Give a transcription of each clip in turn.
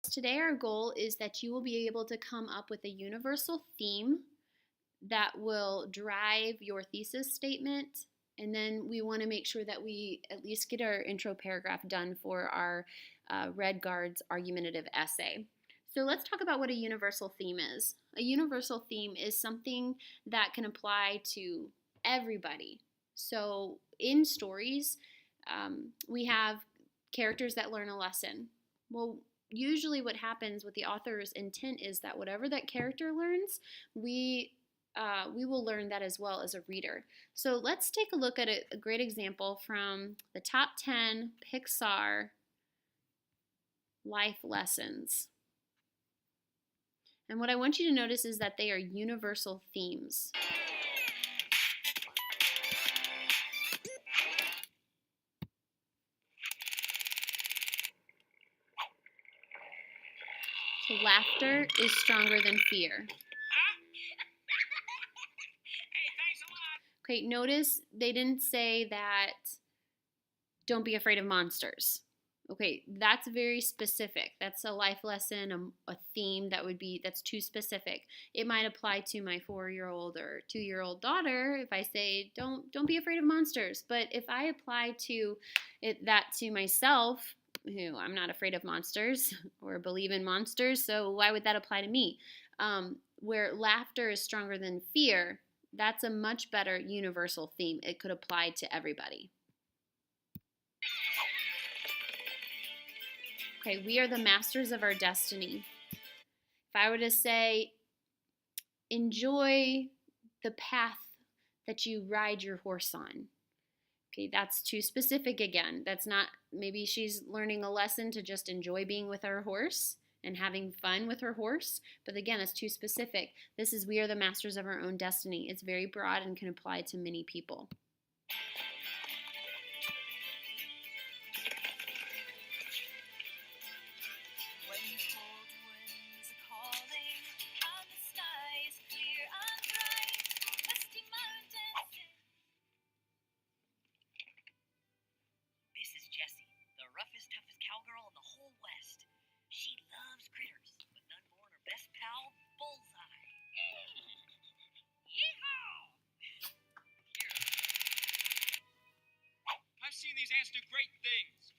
Today, our goal is that you will be able to come up with a universal theme that will drive your thesis statement. And then we want to make sure that we at least get our intro paragraph done for our Red Guards argumentative essay. So let's talk about what a universal theme is. A universal theme is something that can apply to everybody. So in stories, we have characters that learn a lesson. Well, usually what happens with the author's intent is that whatever that character learns, we will learn that as well as a reader. So let's take a look at a great example from the top 10 Pixar life lessons. And what I want you to notice is that they are universal themes. So laughter is stronger than fear. Okay, notice they didn't say that don't be afraid of monsters. Okay, that's very specific. That's a life lesson, a theme that's too specific. It might apply to my 4-year-old or 2-year-old daughter if I say don't be afraid of monsters. But if I apply that to myself, who I'm not afraid of monsters or believe in monsters, so why would that apply to me? Where laughter is stronger than fear, that's a much better universal theme. It could apply to everybody. Okay, we are the masters of our destiny. If I were to say, enjoy the path that you ride your horse on. Okay, that's too specific again. That's not, maybe she's learning a lesson to just enjoy being with her horse and having fun with her horse. But again, it's too specific. This is, we are the masters of our own destiny. It's very broad and can apply to many people. These ants do great things.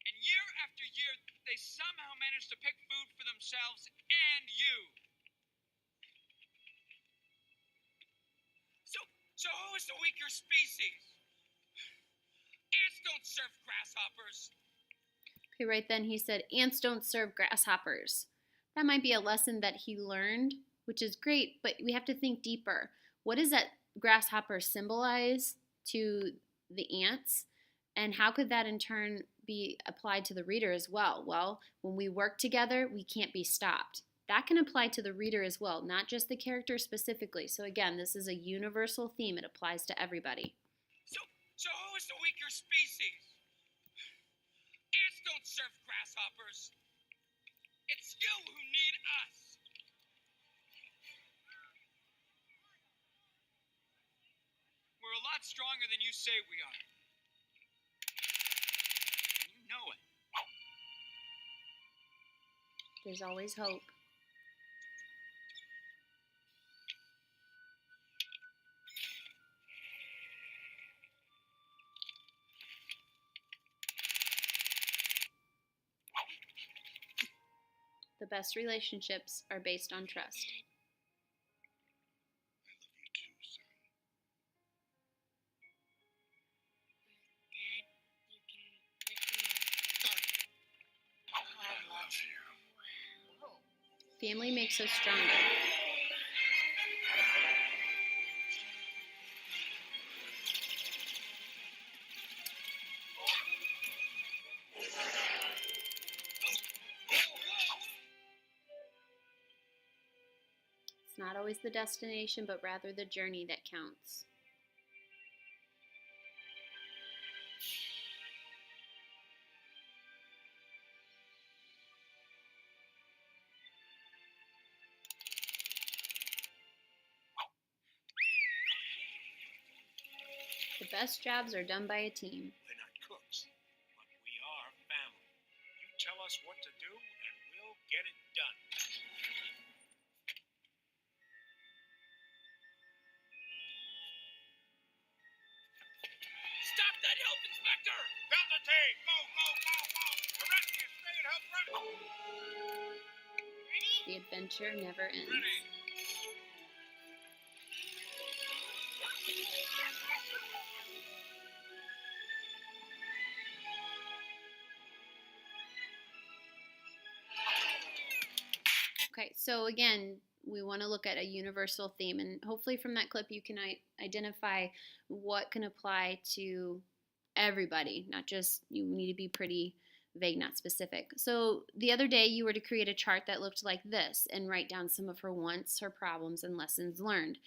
And year after year, they somehow manage to pick food for themselves and you. So who is the weaker species? Ants don't serve grasshoppers. Okay, right then he said, ants don't serve grasshoppers. That might be a lesson that he learned, which is great, but we have to think deeper. What does that grasshopper symbolize to the ants? And how could that in turn be applied to the reader as well? Well, when we work together, we can't be stopped. That can apply to the reader as well, not just the character specifically. So again, this is a universal theme. It applies to everybody. So who is the weaker species? Ants don't serve grasshoppers. It's you who need us. We're a lot stronger than you say we are. You know it. There's always hope. The best relationships are based on trust. Family makes us stronger. It's not always the destination, but rather the journey that counts. The best jobs are done by a team. We're not cooks, but we are family. You tell us what to do, and we'll get it done. Stop that health inspector! Delta team, go, go, go, go! The rest of you stay and help run. The adventure never ends. Ready. Okay, so again, we want to look at a universal theme, and hopefully from that clip you can identify what can apply to everybody, not just, you need to be pretty vague, not specific. So the other day you were to create a chart that looked like this and write down some of her wants, her problems, and lessons learned.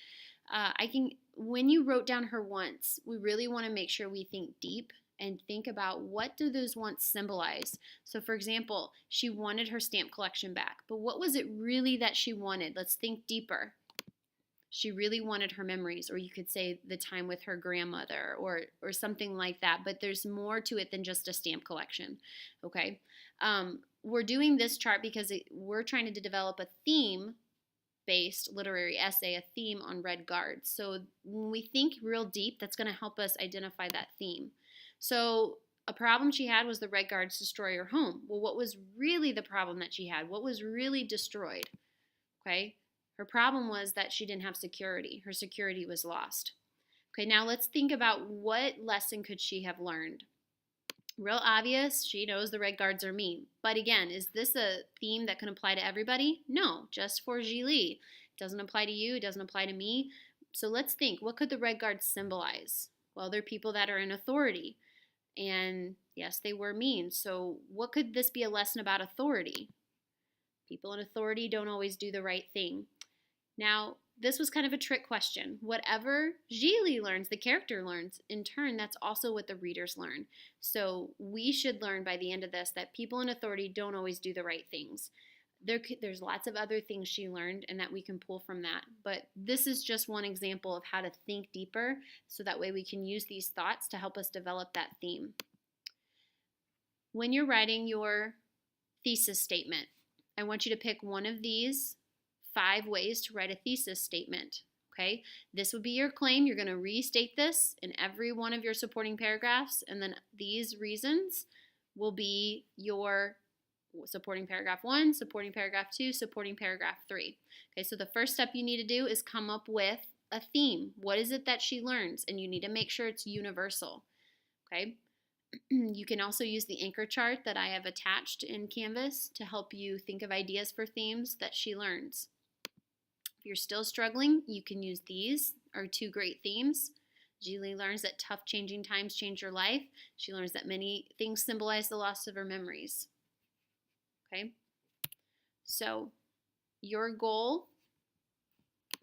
When you wrote down her wants, we really want to make sure we think deep and think about what do those wants symbolize. So for example, she wanted her stamp collection back, but what was it really that she wanted? Let's think deeper. She really wanted her memories, or you could say the time with her grandmother, or something like that. But there's more to it than just a stamp collection, okay? We're doing this chart because we're trying to develop a theme-based literary essay, a theme on red guards. So when we think real deep, that's going to help us identify that theme. So a problem she had was the red guards destroy her home. Well, what was really the problem that she had? What was really destroyed? Okay? Her problem was that she didn't have security. Her security was lost. Okay, now let's think about what lesson could she have learned. Real obvious, she knows the red guards are mean. But again, is this a theme that can apply to everybody? No, just for Ji Li. It doesn't apply to you, it doesn't apply to me. So let's think, what could the red guards symbolize? Well, they're people that are in authority. And yes, they were mean. So what could this be a lesson about authority? People in authority don't always do the right thing. Now, this was kind of a trick question. Whatever Ji Li learns, the character learns, in turn, that's also what the readers learn. So we should learn by the end of this that people in authority don't always do the right things. There's lots of other things she learned and that we can pull from that. But this is just one example of how to think deeper, so that way we can use these thoughts to help us develop that theme. When you're writing your thesis statement, I want you to pick one of these 5 ways to write a thesis statement. Okay, this would be your claim. You're going to restate this in every one of your supporting paragraphs, and then these reasons will be your supporting paragraph 1, supporting paragraph 2, supporting paragraph 3. Okay, so the first step you need to do is come up with a theme. What is it that she learns? And you need to make sure it's universal. Okay, you can also use the anchor chart that I have attached in Canvas to help you think of ideas for themes that she learns. If you're still struggling, you can use these, are 2 great themes. Ji Li learns that tough changing times change her life. She learns that many things symbolize the loss of her memories. Okay, so your goal,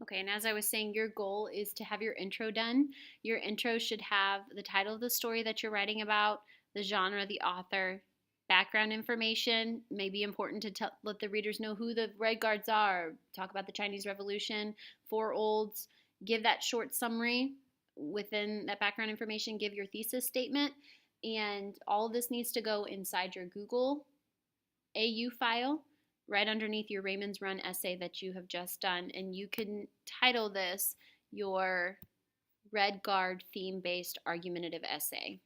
okay, and as I was saying, your goal is to have your intro done. Your intro should have the title of the story that you're writing about, the genre, the author, background information. May be important to let the readers know who the red guards are, talk about the Chinese Revolution, 4 olds, give that short summary within that background information, give your thesis statement, and all of this needs to go inside your Google AU file right underneath your Raymond's Run essay that you have just done, and you can title this your Red Guard theme-based argumentative essay.